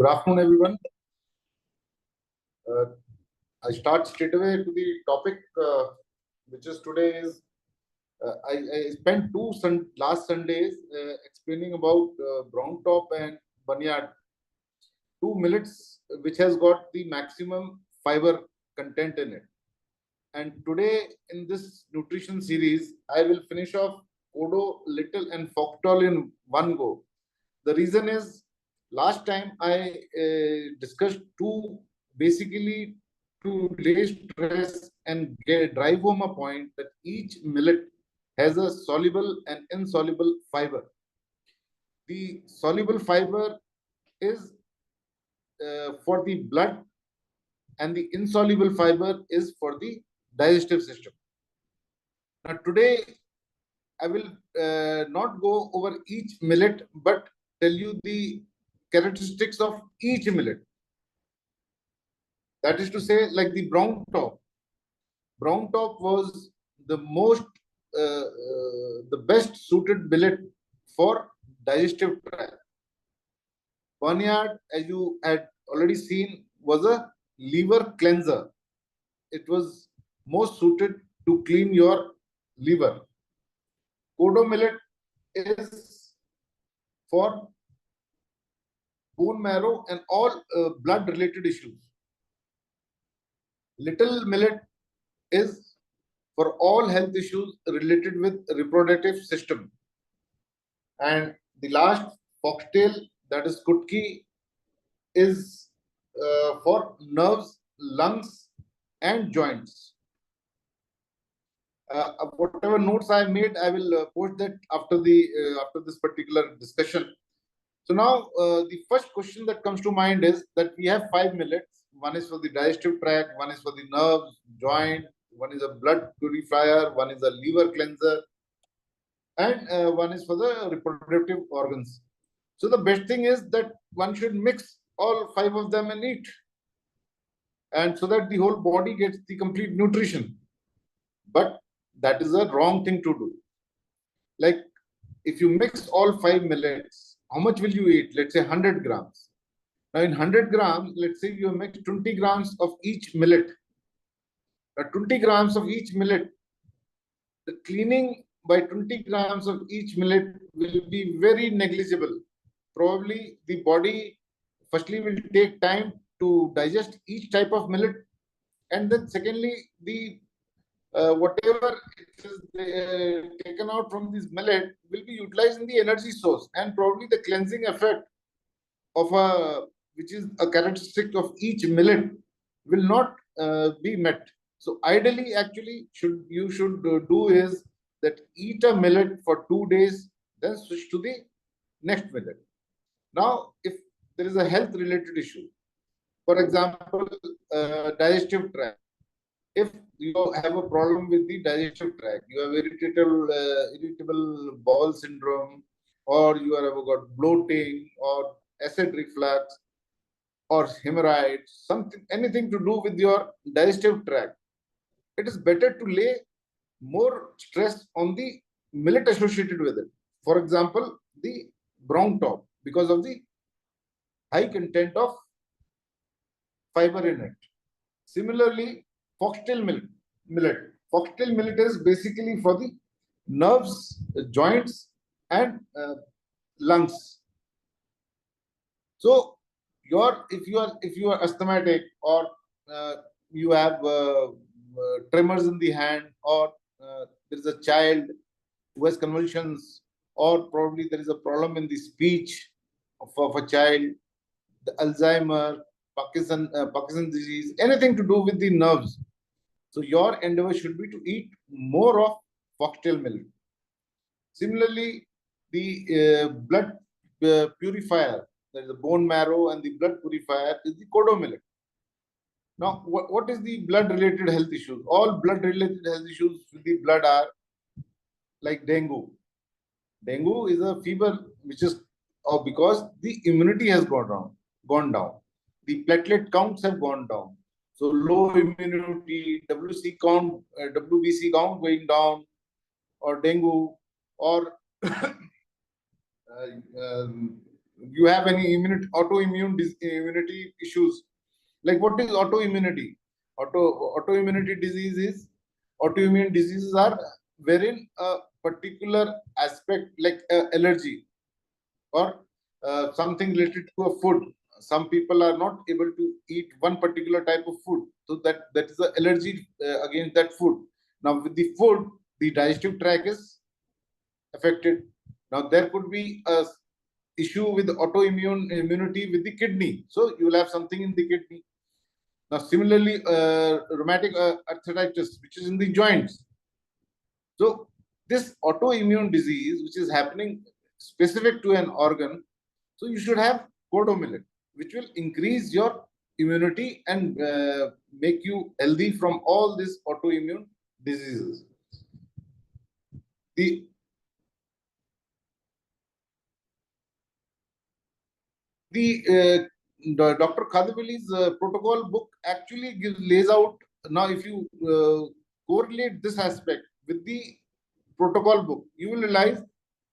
Good afternoon, everyone. I start straight away to the topic, which is today is I spent last Sundays explaining about brown top and barnyard, two millets which has got the maximum fiber content in it. And today in this nutrition series, I will finish off Kodo, Little, and Foxtail in one go. The reason is last time I discussed basically to lay stress and drive home a point that each millet has a soluble and insoluble fiber. The soluble fiber is for the blood, and the insoluble fiber is for the digestive system. Now today I will not go over each millet, but tell you the characteristics of each millet. That is to say, like the brown top. Brown top was the the best suited millet for digestive tract. Barnyard, as you had already seen, was a liver cleanser. It was most suited to clean your liver. Kodo millet is for bone marrow and all blood related issues. Little millet is for all health issues related with reproductive system. And the last foxtail, that is kutki, is for nerves, lungs, and joints. Whatever notes I made, I will post that after this particular discussion. So now the first question that comes to mind is that we have 5 millets. One is for the digestive tract, one is for the nerves, joint, one is a blood purifier, one is a liver cleanser, and one is for the reproductive organs. So the best thing is that one should mix all 5 of them and eat, and so that the whole body gets the complete nutrition. But that is a wrong thing to do. Like if you mix all 5 millets, how much will you eat? Let's say 100 grams. Now in 100 grams, let's say you mix 20 grams of each millet. Now 20 grams of each millet, the cleaning by 20 grams of each millet will be very negligible. Probably the body firstly will take time to digest each type of millet, and then secondly the whatever is taken out from this millet will be utilized in the energy source, and probably the cleansing effect of which is a characteristic of each millet will not be met. So ideally, actually, you should do is that eat a millet for 2 days, then switch to the next millet. Now, if there is a health related issue, for example, digestive tract. If you have a problem with the digestive tract, you have irritable bowel syndrome, or you have got bloating or acid reflux or hemorrhoids, anything to do with your digestive tract, it is better to lay more stress on the millet associated with it. For example, the brown top, because of the high content of fiber in it. Similarly, foxtail millet. Foxtail millet is basically for the nerves, joints, and lungs. So, if you are asthmatic, or you have tremors in the hand, or there is a child who has convulsions, or probably there is a problem in the speech of a child, the Alzheimer, Parkinson's disease, anything to do with the nerves. So your endeavor should be to eat more of foxtail millet. Similarly, the blood purifier, that is the bone marrow and the blood purifier, is the Kodo millet. Now, what is the blood-related health issues? All blood-related health issues with the blood are like dengue. Dengue is a fever which is because the immunity has gone down. The platelet counts have gone down. So low immunity, WBC count going down, or dengue, or you have any immunity issues. Like, what is autoimmunity? Autoimmunity disease is, autoimmune diseases are wherein a particular aspect, like allergy or something related to a food. Some people are not able to eat one particular type of food, so that is the allergy against that food. Now, with the food, the digestive tract is affected. Now, there could be a issue with autoimmune immunity with the kidney, so you will have something in the kidney. Now, similarly, rheumatic arthritis, which is in the joints. So, this autoimmune disease, which is happening specific to an organ, so you should have Kodo Millet, which will increase your immunity and make you healthy from all these autoimmune diseases. The Dr. Khadavili's protocol book actually lays out. Now, if you correlate this aspect with the protocol book, you will realize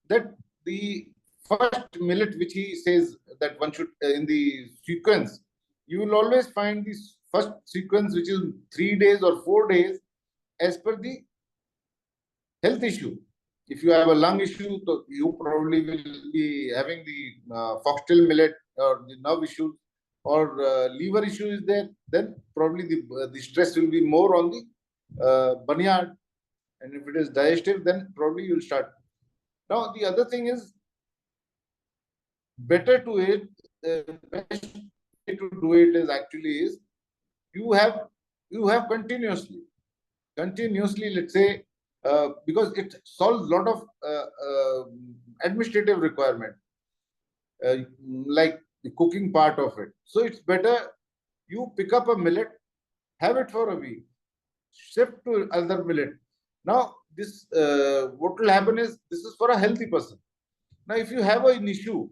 that the first millet, which he says that one should in the sequence, you will always find this first sequence, which is 3 days or 4 days, as per the health issue. If you have a lung issue, so you probably will be having the foxtail millet, or the nerve issue, or liver issue is there, then probably the stress will be more on the barnyard. And if it is digestive, then probably you'll start. Now, the other thing is, better to it, best way to do it is actually is you have continuously, let's say, because it solves a lot of administrative requirement, uh, like the cooking part of it. So it's better you pick up a millet, have it for a week, shift to other millet. Now, this what will happen is, this is for a healthy person. Now, if you have an issue,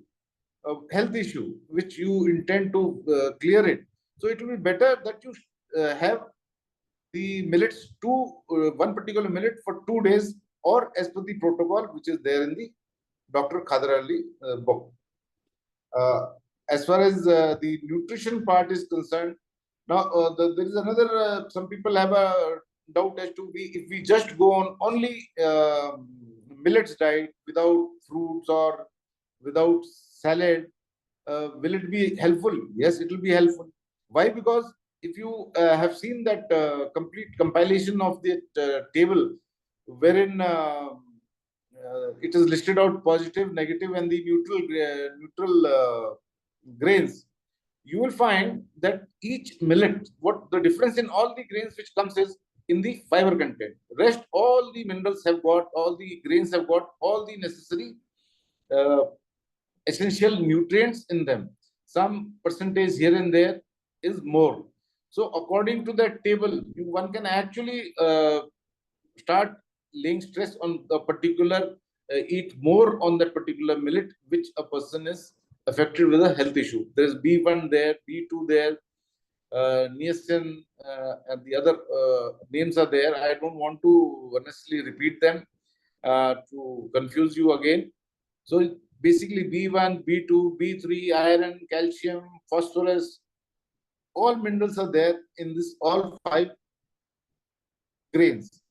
a health issue, which you intend to clear it, so it will be better that you have the millets one particular millet for 2 days, or as per the protocol which is there in the Dr. Khadarali book. As far as the nutrition part is concerned, now there is another. Some people have a doubt as to if we just go on only millets diet without fruits or without salad, will it be helpful? Yes, it will be helpful. Why? Because if you have seen that complete compilation of the table, wherein it is listed out positive, negative, and the neutral grains, you will find that each millet, what the difference in all the grains which comes is in the fiber content. Rest, all the minerals have got, all the grains have got all the necessary uh, essential nutrients in them. Some percentage here and there is more. So according to that table, one can actually start laying stress on the particular, eat more on that particular millet, which a person is affected with a health issue. There's B1 there, B2 there, niacin, and the other names are there. I don't want to honestly repeat them to confuse you again. So basically B1, B2, B3, iron, calcium, phosphorus, all minerals are there in this all 5 grains,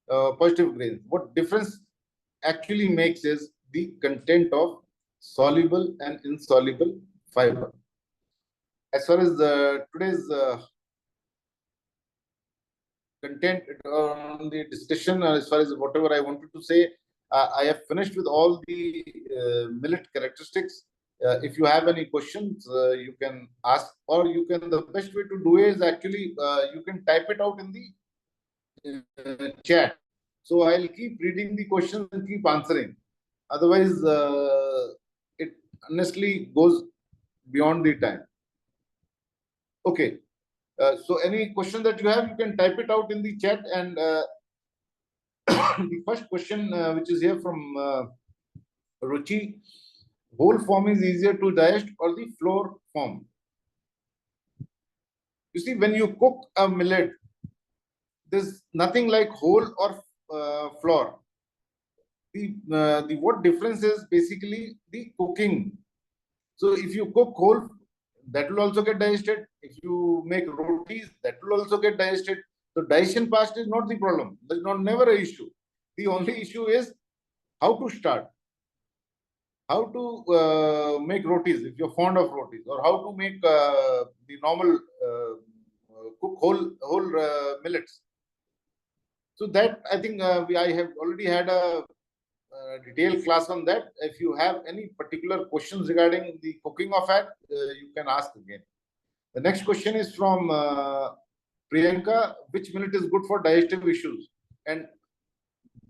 positive grains. What difference actually makes is the content of soluble and insoluble fiber. As far as today's content on the discussion, as far as whatever I wanted to say, I have finished with all the millet characteristics. If you have any questions, you can ask, or you can, the best way to do it is actually you can type it out in the chat. So I'll keep reading the questions and keep answering. Otherwise, it honestly goes beyond the time. Okay. So any question that you have, you can type it out in the chat. And the first question, which is here from Ruchi, whole form is easier to digest or the flour form? You see, when you cook a millet, there's nothing like whole or flour. The what difference is basically the cooking. So if you cook whole, that will also get digested. If you make rotis, that will also get digested. So digestion fast is not the problem. That's not never an issue. The only issue is how to start, how to make rotis if you're fond of rotis, or how to make the normal cook whole millets. So that I think I have already had a detailed class on that. If you have any particular questions regarding the cooking of it, you can ask again. The next question is from Priyanka. Which millet is good for digestive issues? And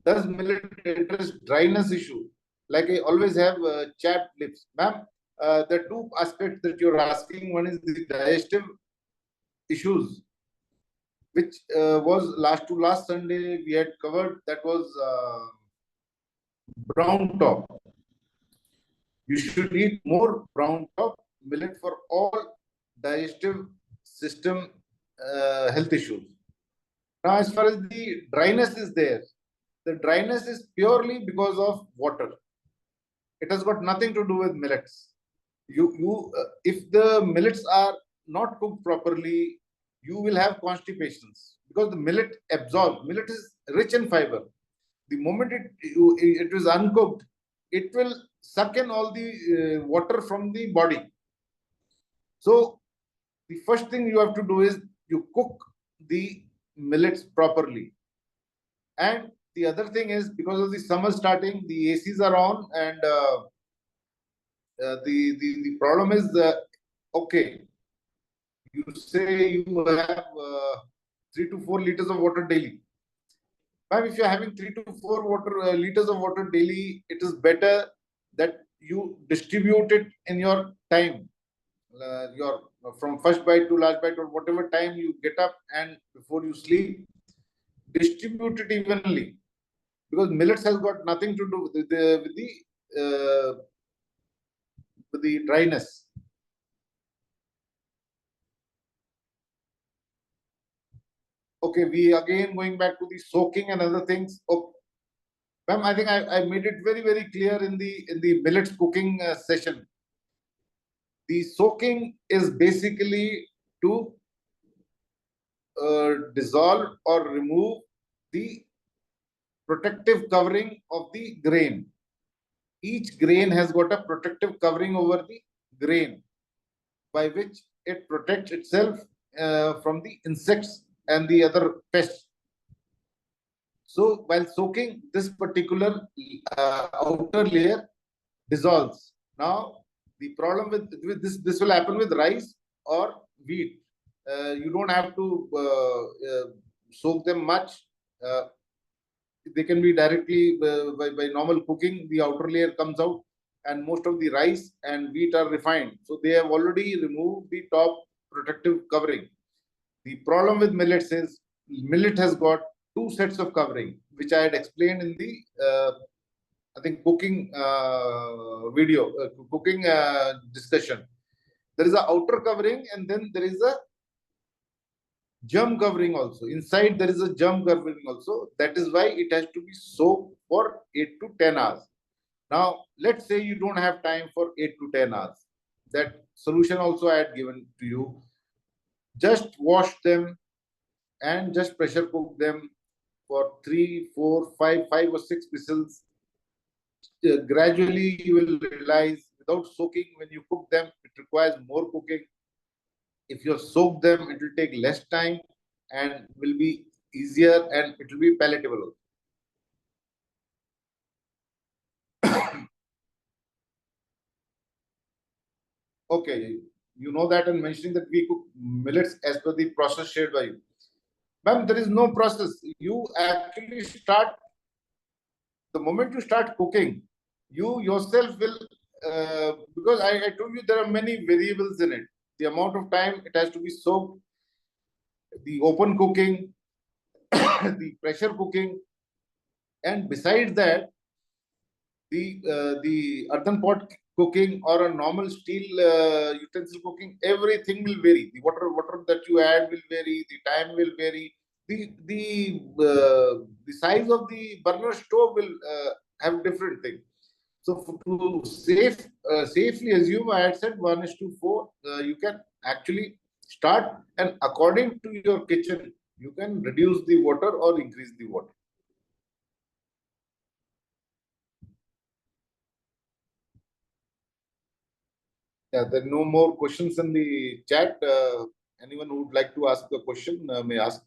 does millet address dryness issue? Like I always have chapped lips. Ma'am, the two aspects that you're asking, one is the digestive issues, which was last Sunday we had covered. That was brown top. You should eat more brown top millet for all digestive system health issues. Now, as far as the dryness is there, the dryness is purely because of water. It has got nothing to do with millets. If the millets are not cooked properly, you will have constipations because the millet absorbs. Millet is rich in fiber. The moment it is uncooked, it will suck in all the water from the body. So the first thing you have to do is you cook the millets properly. And the other thing is, because of the summer starting, the ACs are on, and the problem is okay, you say you have 3 to 4 liters of water daily. Ma'am, if you're having 3 to 4 liters of water daily, it is better that you distribute it in your time. Your from first bite to last bite, or whatever time you get up and before you sleep, distribute it evenly, because millets has got nothing to do with the dryness. Okay, we again going back to the soaking and other things. Oh, ma'am, I think I made it very clear in the millets cooking session. The soaking is basically to dissolve or remove the protective covering of the grain. Each grain has got a protective covering over the grain, by which it protects itself from the insects and the other pests. So while soaking, this particular outer layer dissolves. Now, the problem with this will happen with rice or wheat. You don't have to soak them much. They can be directly by normal cooking. The outer layer comes out, and most of the rice and wheat are refined. So they have already removed the top protective covering. The problem with millets is millet has got two sets of covering, which I had explained in the I think cooking video, cooking discussion. There is an outer covering, and then there is a germ covering also. Inside there is a germ covering also. That is why it has to be soaked for 8 to 10 hours. Now, let's say you don't have time for 8 to 10 hours. That solution also I had given to you. Just wash them and just pressure cook them for 3, 4, 5 or 6 whistles. Gradually you will realize, without soaking, when you cook them, it requires more cooking. If you soak them, it will take less time and will be easier, and it will be palatable. Okay, you know that, and mentioning that we cook millets as per the process shared by you. Ma'am, there is no process. You actually start, the moment you start cooking, you yourself will, because I told you there are many variables in it. The amount of time it has to be soaked, the open cooking, the pressure cooking, and besides that, the earthen pot cooking or a normal steel utensil cooking, everything will vary. The water that you add will vary. The time will vary. The size of the burner stove will have different things. So to safely assume, I had said 1:4. You can actually start, and according to your kitchen, you can reduce the water or increase the water. Yeah, there are no more questions in the chat. Anyone who would like to ask a question may ask.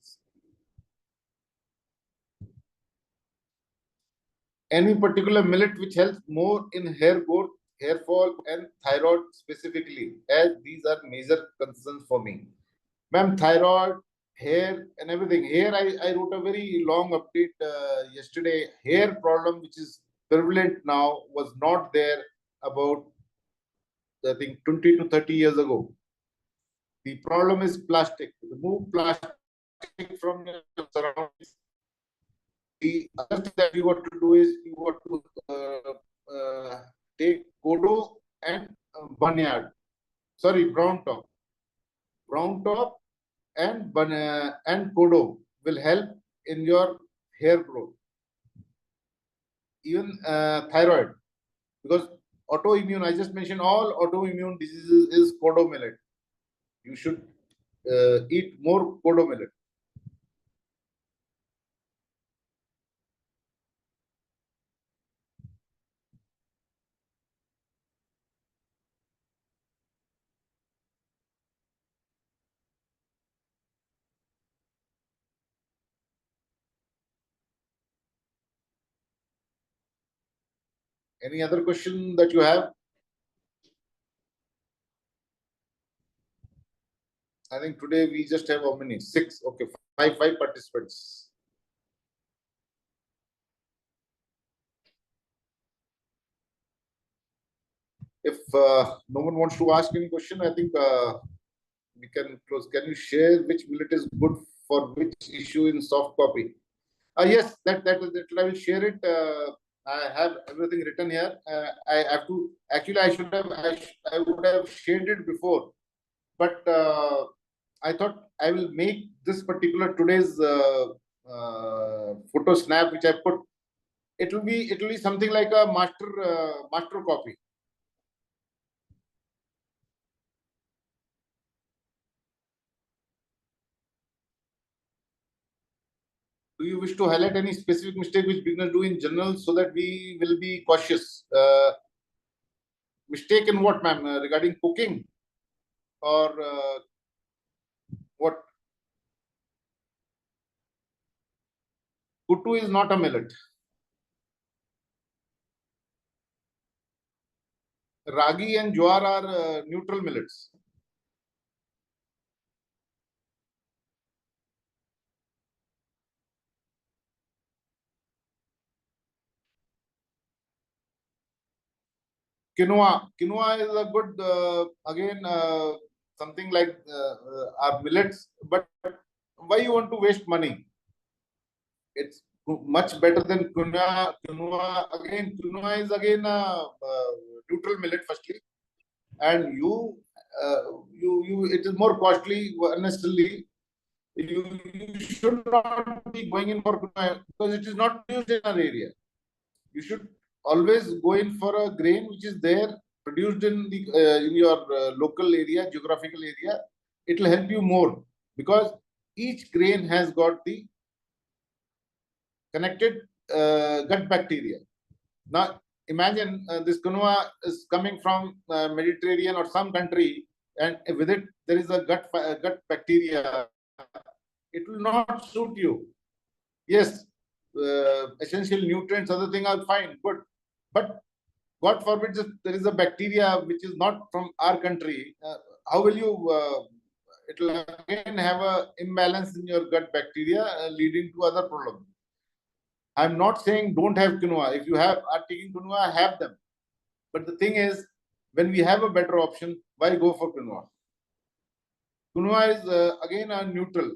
Any particular millet which helps more in hair growth, hair fall, and thyroid specifically, as these are major concerns for me. Ma'am, thyroid, hair, and everything. Hair, I wrote a very long update yesterday. Hair problem, which is prevalent now, was not there about, I think, 20 to 30 years ago. The problem is plastic. Remove plastic from your surroundings. The other thing that you got to do is you got to take Kodo and Barnyard. Sorry, brown top. Brown top and Kodo will help in your hair growth. Even thyroid, because autoimmune, I just mentioned all autoimmune diseases is Kodo millet. You should eat more Kodo millet. Any other question that you have? I think today we just have how many? 6. Okay, five participants. If no one wants to ask any question, I think we can close. Can you share which millet is good for which issue in soft copy? Yes, that I will share it. I have everything written here. I have to actually I would have shared it before, but I thought I will make this particular today's photo snap which I put. It will be something like a master copy. Do you wish to highlight any specific mistake which beginners do in general so that we will be cautious? Mistake in what, ma'am? Regarding cooking or what? Kuttu is not a millet. Ragi and jowar are neutral millets. Quinoa is a good again something like our millets, but why you want to waste money? It's much better than quinoa. Quinoa is again a neutral millet firstly, and you it is more costly unnecessarily. You should not be going in for quinoa because it is not used in our area. You should always go in for a grain which is there produced in the in your local area, geographical area. It will help you more because each grain has got the connected gut bacteria. Now imagine this quinoa is coming from Mediterranean or some country, and with it there is a gut bacteria. It will not suit you. Yes, essential nutrients, other thing are fine, good, but God forbid there is a bacteria which is not from our country. How will you? It will again have a imbalance in your gut bacteria, leading to other problems. I'm not saying don't have quinoa. If you are taking quinoa, have them. But the thing is, when we have a better option, why go for quinoa? Quinoa is again a neutral.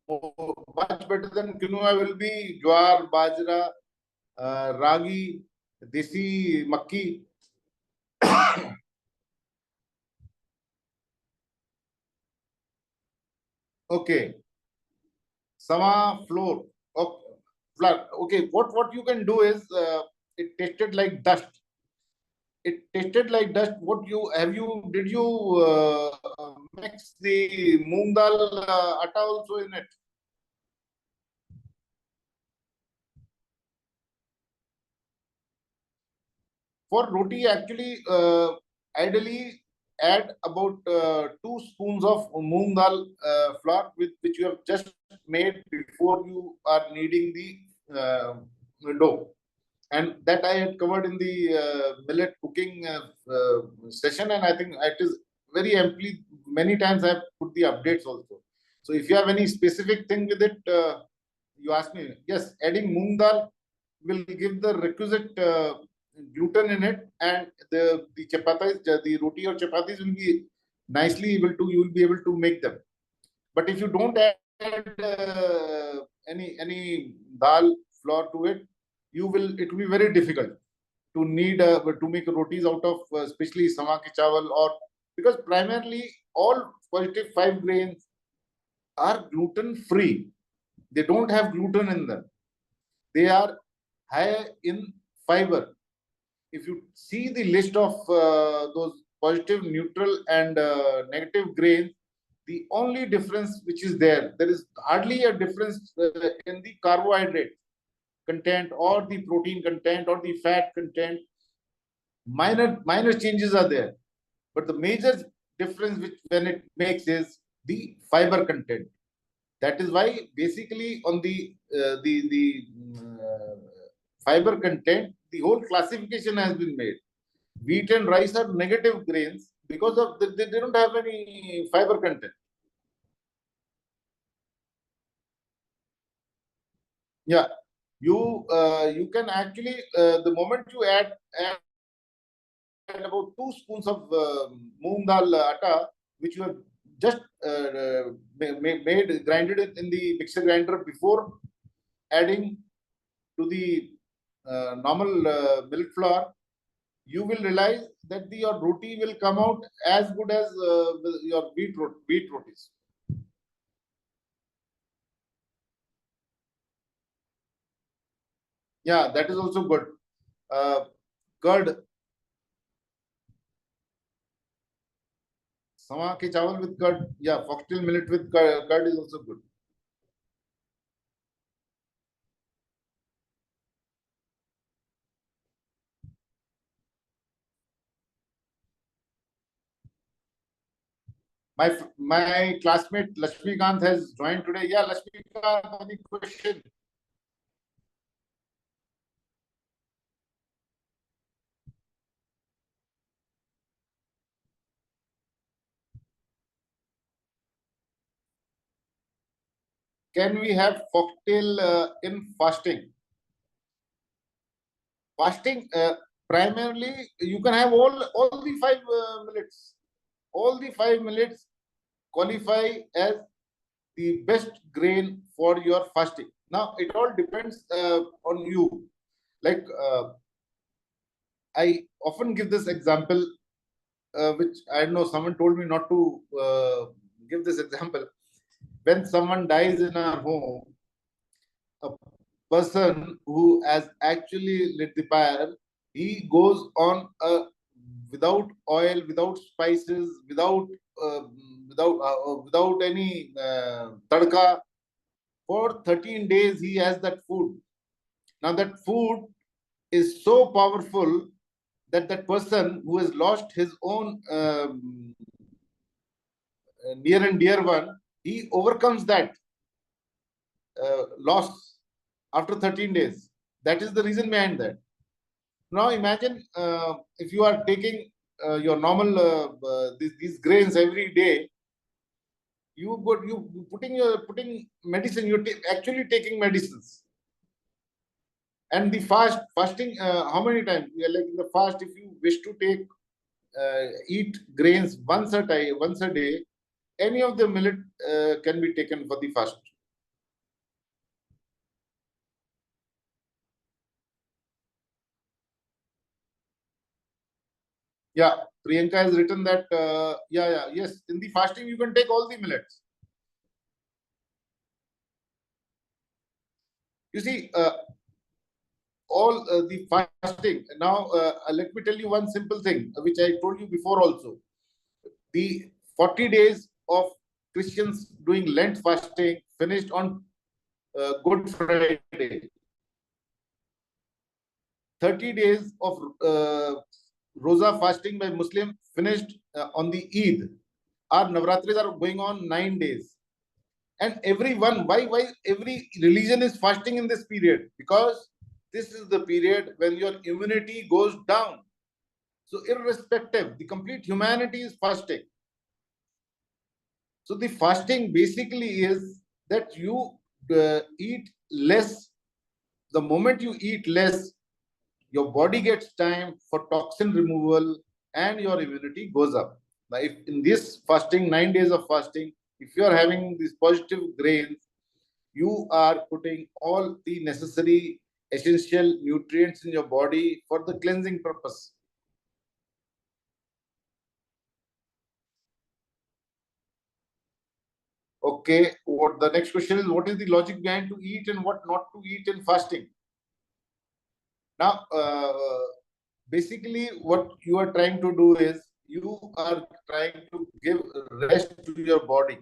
Much better than quinoa will be jowar, bajra, ragi, desi makki. Okay, sama floor. Okay, okay. What you can do is it tasted like dust. it tasted like dust. What did you mix the moong dal atta also in it? For roti, actually, ideally add about 2 spoons of moong dal flour, with which you have just made before you are kneading the dough. And that I had covered in the millet cooking session, and I think it is very amply. Many times I have put the updates also. So if you have any specific thing with it, you ask me. Yes, adding moong dal will give the requisite gluten in it, and the chapatis, the roti or chapatis will be nicely able to. You will be able to make them. But if you don't add any dal flour to it, it will be very difficult to need to make rotis out of especially sawa ke chawal, or because primarily all positive 5 grains are gluten free. They don't have gluten in them. They are high in fiber. If you see the list of those positive, neutral, and negative grains, the only difference which is there is hardly a difference in the carbohydrate content or the protein content or the fat content. Minor changes are there, but the major difference which when it makes is the fiber content. That is why basically on the fiber content, the whole classification has been made. Wheat and rice are negative grains because of they don't have any fiber content. Yeah, you can actually the moment you add about 2 spoons of moong dal atta, which you have just made grinded it in the mixer grinder before adding to the normal milk flour, you will realize that your roti will come out as good as your wheat rotis. Yeah, that is also good. Curd, sawa ke chawal with curd. Yeah, foxtail millet with curd is also good. My classmate Lakshmikant has joined today. Yeah, Lakshmikant, any question? Can we have foxtail in fasting? Fasting, primarily, you can have all the 5 millets. All the 5 millets qualify as the best grain for your fasting. Now, it all depends on you. Like, I often give this example, which I don't know, someone told me not to give this example. When someone dies in our home, a person who has actually lit the fire, he goes on without oil, without spices, uh, without any tadka. For 13 days, he has that food. Now, that food is so powerful that that person who has lost his own near and dear one, he overcomes that loss after 13 days. That is the reason behind that. Now imagine if you are taking your normal these grains every day, you putting medicine. You're actually taking medicines. And the fasting, how many times? Yeah, like in the fast, if you wish to take eat grains once a day, any of the millet can be taken for the fast. Yeah, Priyanka has written that. Yes. In the fasting, you can take all the millets. You see, all the fasting. Now, let me tell you one simple thing, which I told you before also. The 40 days of Christians doing Lent fasting finished on Good Friday. 30 days of Rosa fasting by Muslim finished on the Eid. Our Navratris are going on 9 days. And everyone, why every religion is fasting in this period? Because this is the period when your immunity goes down. So irrespective, the complete humanity is fasting. So the fasting basically is that you eat less. The moment you eat less, your body gets time for toxin removal and your immunity goes up. Now, if in this fasting, 9 days of fasting, if you are having these positive grains, you are putting all the necessary essential nutrients in your body for the cleansing purpose. Okay, what the next question is, what is the logic behind to eat and what not to eat in fasting? Now, basically, what you are trying to do is you are trying to give rest to your body.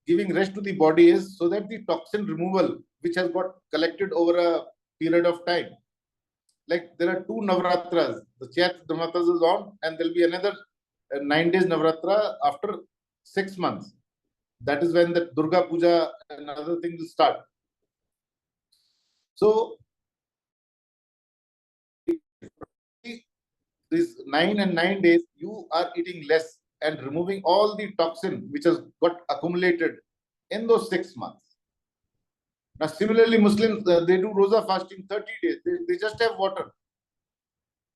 Giving rest to the body is so that the toxin removal, which has got collected over a period of time, like there are 2 Navratras, the Chaitra Navratras is on, and there'll be another 9 days Navratra after 6 months. That is when the Durga Puja and other things will start. So, these 9 days, you are eating less and removing all the toxin which has got accumulated in those 6 months. Now, similarly, Muslims, they do Rosa fasting 30 days. They just have water.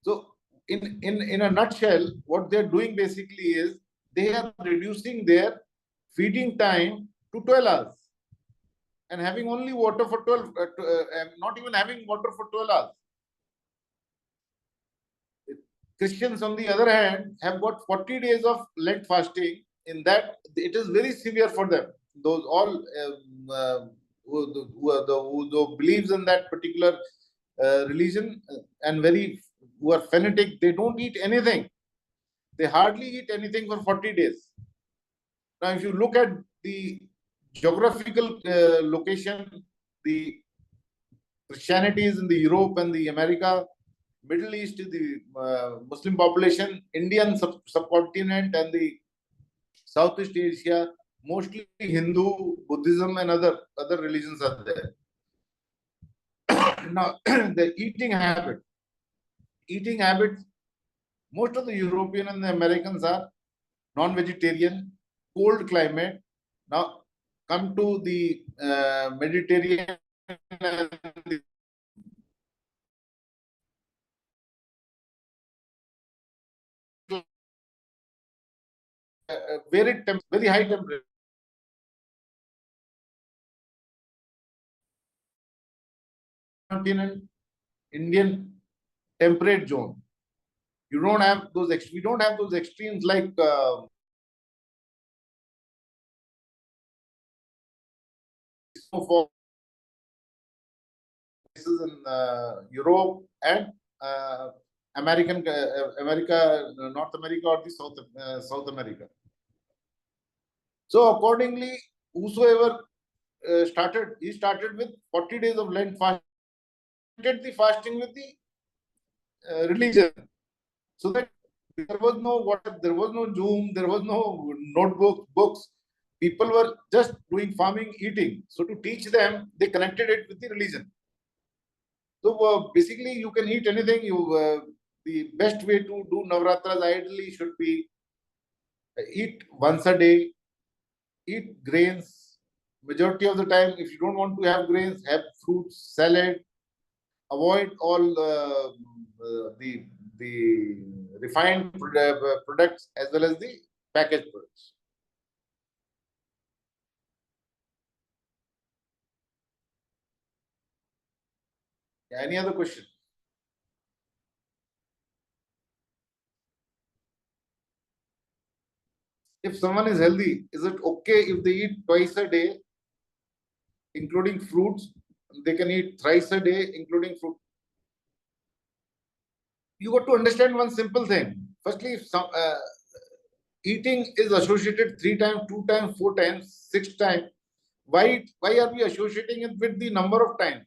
So, in a nutshell, what they're doing basically is they are reducing their feeding time to 12 hours and having only water for 12, not even having water for 12 hours. Christians, on the other hand, have got 40 days of Lent fasting. In that, it is very severe for them. Those all who believes in that particular religion and who are fanatic, they don't eat anything. They hardly eat anything for 40 days. Now, if you look at the geographical location, the Christianity is in the Europe and the America. Middle East is the Muslim population. Indian subcontinent and the Southeast Asia, mostly Hindu, Buddhism, and other religions are there. Now, the eating habits, most of the European and the Americans are non-vegetarian, cold climate. Now, come to the Mediterranean and the very high temperature. Continent, Indian temperate zone. You don't have those. We don't have those extremes like snowfall in Europe and America, North America, or the South America. So accordingly, whosoever he started with 40 days of Lent fast, the fasting with the religion, so that there was no water, there was no Zoom, there was no books. People were just doing farming, eating. So to teach them, they connected it with the religion. So basically, you can eat anything. The best way to do Navratras ideally should be eat once a day, eat grains. Majority of the time, if you don't want to have grains, have fruits, salad. Avoid all the refined products as well as the packaged products. Yeah, any other question? If someone is healthy, is it okay if they eat twice a day, including fruits? they can eat thrice a day, including fruit. You got to understand one simple thing. Firstly, if eating is associated 3 times, 2 times, 4 times, 6 times, why are we associating it with the number of times?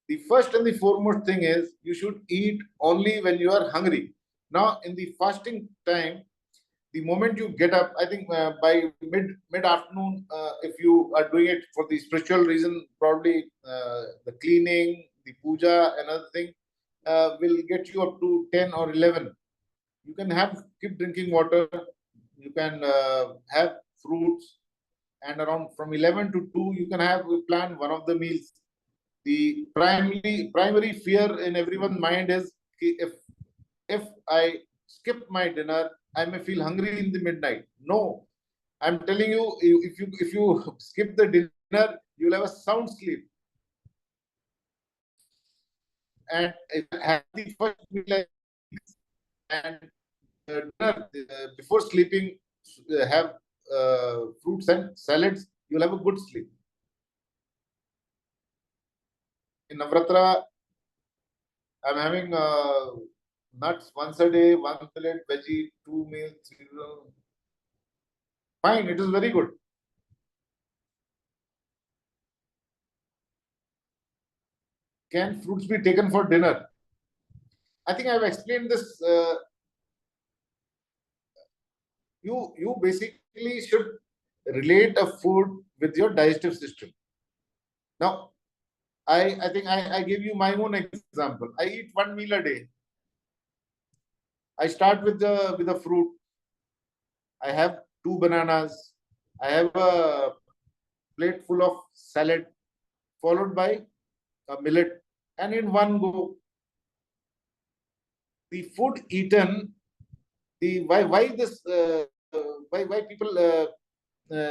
The first and the foremost thing is you should eat only when you are hungry. Now, in the fasting time, the moment you get up, I think by mid afternoon, if you are doing it for the spiritual reason, probably the cleaning, the puja, another thing, will get you up to 10 or 11. You can keep drinking water. You can have fruits, and around from 11 to 2, you can plan one of the meals. The primary fear in everyone's mind is if I skip my dinner, I may feel hungry in the midnight. No, I'm telling you, if you skip the dinner, you'll have a sound sleep. And have the first meal and dinner before sleeping, have fruits and salads. You'll have a good sleep. In Navratra, I'm having nuts once a day, one millet, veggie, 2 meals, 3 meals. Fine, it is very good. Can fruits be taken for dinner? I think I've explained this. You basically should relate a food with your digestive system. Now, I think I give you my own example. I eat one meal a day. I start with the fruit. I have 2 bananas. I have a plate full of salad, followed by a millet, and in one go, the food eaten. The why this why people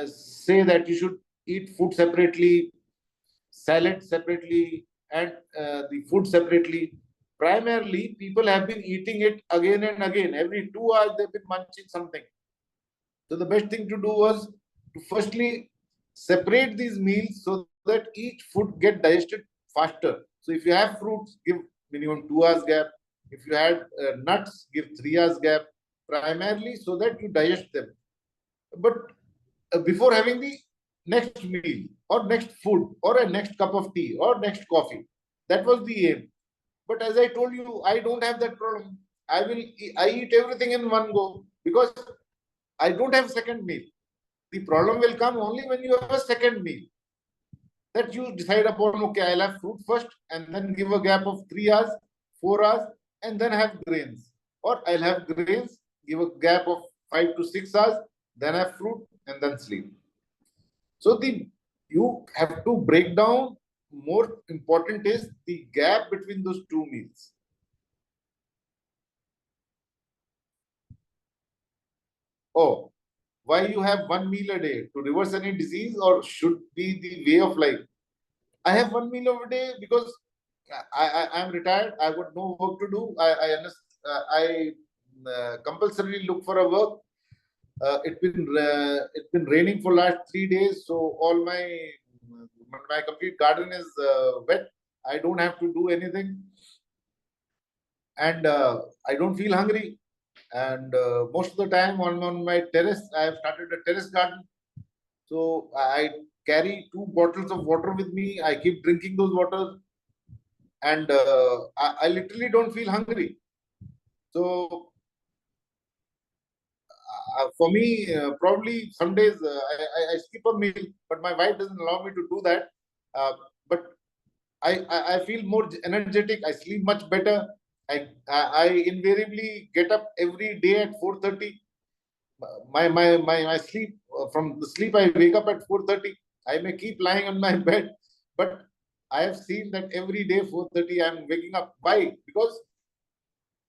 say that you should eat food separately, salad separately, and the food separately. Primarily, people have been eating it again and again. Every 2 hours, they've been munching something. So the best thing to do was to firstly separate these meals so that each food get digested faster. So if you have fruits, give minimum 2 hours gap. If you had nuts, give 3 hours gap. Primarily so that you digest them. But before having the next meal or next food or a next cup of tea or next coffee, that was the aim. But as I told you, I don't have that problem. I eat everything in one go because I don't have second meal. The problem will come only when you have a second meal. That you decide upon, okay, I'll have fruit first and then give a gap of 3 hours, 4 hours, and then have grains. Or I'll have grains, give a gap of 5 to 6 hours, then have fruit, and then sleep. So you have to break down. More important is the gap between those 2 meals. Oh, why you have one meal a day? To reverse any disease or should be the way of life? I have one meal a day because I'm retired. I've got no work to do. I compulsorily look for a work. It's been raining for last 3 days, so all my complete garden is wet. I don't have to do anything, and I don't feel hungry. And most of the time on my terrace, I have started a terrace garden. So I carry 2 bottles of water with me. I keep drinking those waters, and I literally don't feel hungry. So for me, probably some days I skip a meal, but my wife doesn't allow me to do that. But I feel more energetic. I sleep much better. I invariably get up every day at 4:30. My sleep from the sleep I wake up at 4:30. I may keep lying on my bed, but I have seen that every day 4:30 I'm waking up. Why? Because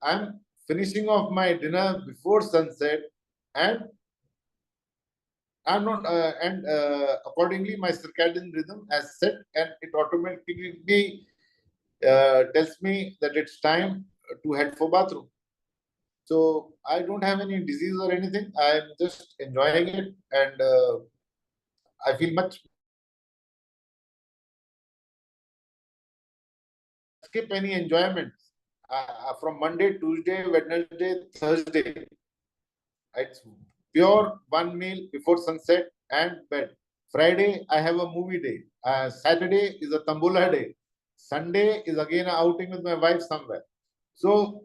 I'm finishing off my dinner before sunset, and I'm not, and accordingly, my circadian rhythm has set, and it automatically tells me that it's time to head for bathroom. So I don't have any disease or anything. I'm just enjoying it, and I feel much skip any enjoyments from Monday, Tuesday, Wednesday, Thursday. It's pure one meal before sunset and bed. Friday, I have a movie day. Saturday is a tambula day. Sunday is again an outing with my wife somewhere. So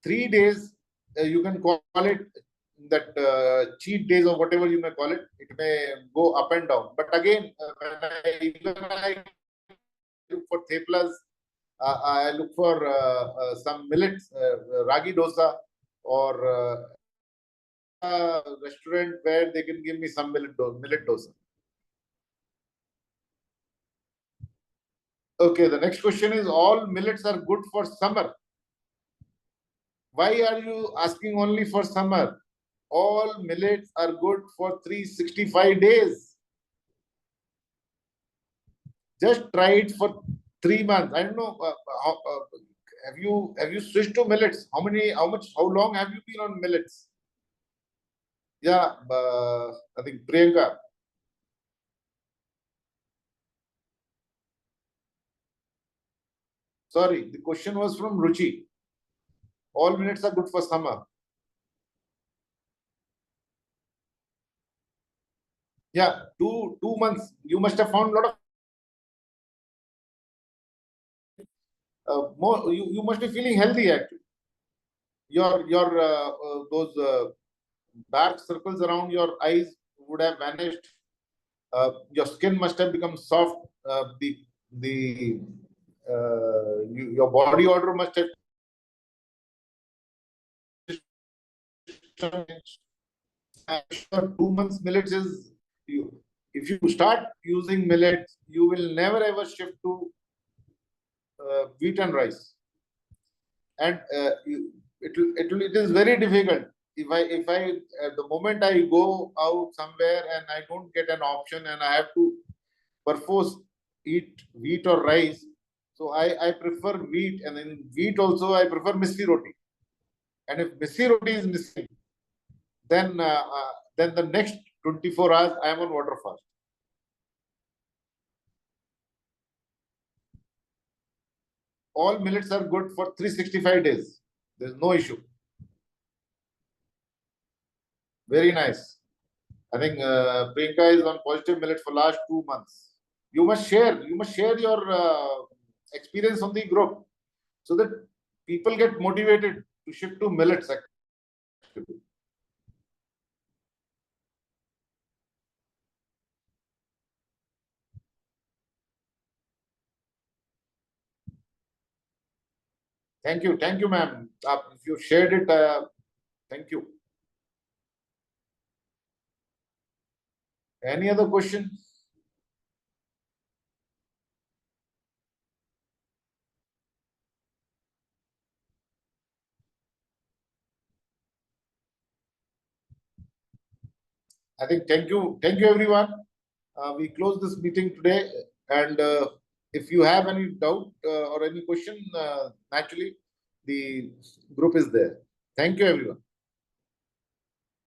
3 days, you can call it that cheat days or whatever you may call it. It may go up and down. But again, when I look for theplas, I look for some millets, ragi dosa, or restaurant where they can give me some millet dosa. Okay, the next question is, all millets are good for summer. Why are you asking only for summer? All millets are good for 365 days. Just try it for 3 months. I don't know. Have you switched to millets? How long have you been on millets? Yeah, I think Priyanka. Sorry, the question was from Ruchi. All millets are good for summer. Yeah, two months. You must have found a lot of more. You must be feeling healthy actually. Your those dark circles around your eyes would have vanished. Your skin must have become soft. Your body odor must have changed. I'm sure 2 months millets is you. If you start using millets, you will never ever shift to wheat and rice. And it is very difficult. If I the moment I go out somewhere and I don't get an option and I have to perforce eat wheat or rice, so I prefer wheat, and in wheat also I prefer missi roti. And if missi roti is missing, then the next 24 hours I am on water fast. All millets are good for 365 days. There's no issue. Very nice. I think Priyanka is on positive millet for last 2 months. You must share your experience on the group so that people get motivated to shift to millets. Actually. Thank you, ma'am. If you shared it, thank you. Any other question? I think thank you everyone. We close this meeting today, and if you have any doubt or any question, naturally the group is there. Thank you everyone.